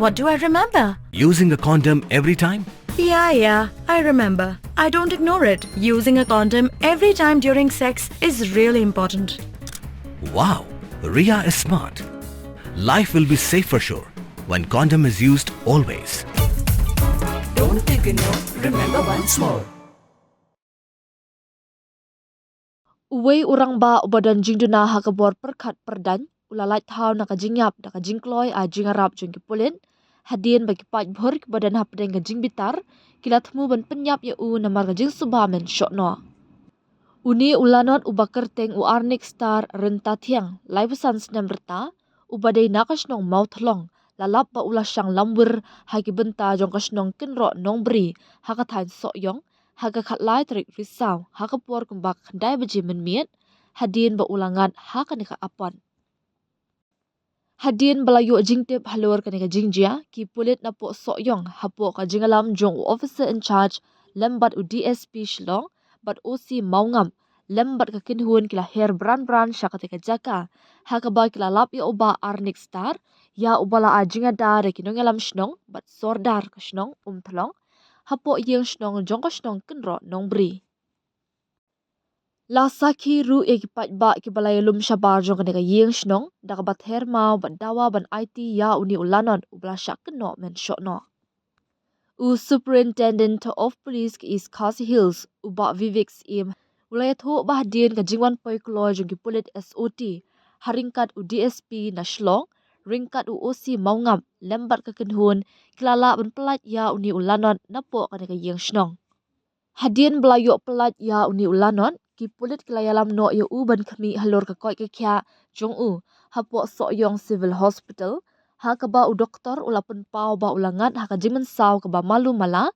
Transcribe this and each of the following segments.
What do I remember? Using a condom every time? Yeah, I remember. I don't ignore it. Using a condom every time during sex is really important. Wow, Ria is smart. Life will be safe for sure when condom is used always. Don't ignore, remember once more. Uway urang ba ubadan jingduna hakabor perkat perdan ulalait thau nakajingyap nakajingkloy a jingarap jong kipulin hadien bagi paj bhor badan hapdeng kajing bitar kilatmu ban penyap ya u namar kajing subamen syokno. Uni ulanot ubakerteng u arnik star renta thiang laibusan senam berta ubadai nakasnong mauthlong lalap ba ulah syang lambur hagi benta jong kasnong kenro nong beri hakathain sokyong haga khatlai tarik risau hakapor kumbak khandai baji menmiet hadien ba ulangan hakanika apon. Hadien balayu jingtip halor kanika jingjia ki pulit na po sokyong hapo ka jingalam jong officer in charge lembat u DSP Shillong bat OC maungam lembat ka kinhun kila her bran syakatika jaka hakaba kila lap ya uba arnik star ya ubala a jingada re kinongalam shnong bat sordar ka shnong thlong hapo yang shnong jong ka shnong kenro nong bri. La sakhi ru ekipat ba ki balay lum shabar jong kanika yang shnong dakabat hermau ban dawa ban IT ya uni ulanon ubla syak keno men syokno. U Superintendent of Police ki East Khasi Hills uba Vivek im ulayat ho bahdien ka jingwan poi kloy jong ki pulit SOT haringkat u DSP na Shlong ringkat u OC maungam lembat ka kenhun kilala ban pelat ya uni ulanon napo kanika yang shnong. Hadien belayu pelat ya uni ulanon ki pulit kilayalam no ya u ban kami halor ka koi kya jong u hapo sokyong civil hospital hakaba u doktor ulapun pau ba ulangan hakajimen saw kaba malu mala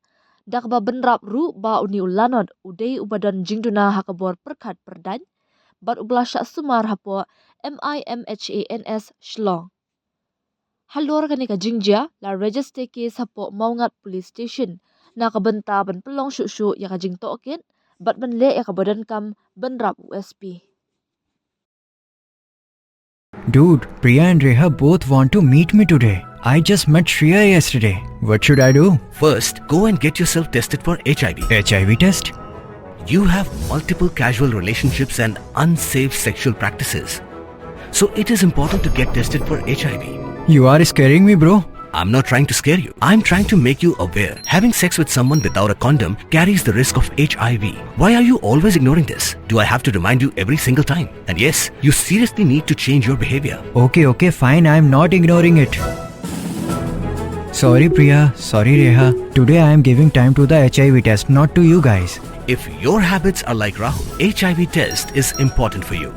dakba benrap ru ba uni ulanon udai ubadan jingduna hakabor perkat perdan bat ublasha sumar hapo MIMHANS Shlong. Halor kanika jingjia la register case hapo maungat police station na kabenta ban pelong syuk ya kajing toket bat ban le ya kabadan kam benrap USP. Dude, Priya and Reha both want to meet me today. I just met Shreya yesterday. What should I do? First, go and get yourself tested for HIV. HIV test? You have multiple casual relationships and unsafe sexual practices. So it is important to get tested for HIV. You are scaring me, bro. I'm not trying to scare you. I'm trying to make you aware. Having sex with someone without a condom carries the risk of HIV. Why are you always ignoring this? Do I have to remind you every single time? And yes, you seriously need to change your behavior. Okay, fine. I'm not ignoring it. Sorry, Priya. Sorry, Reha. Today I am giving time to the HIV test, not to you guys. If your habits are like Rahul, HIV test is important for you.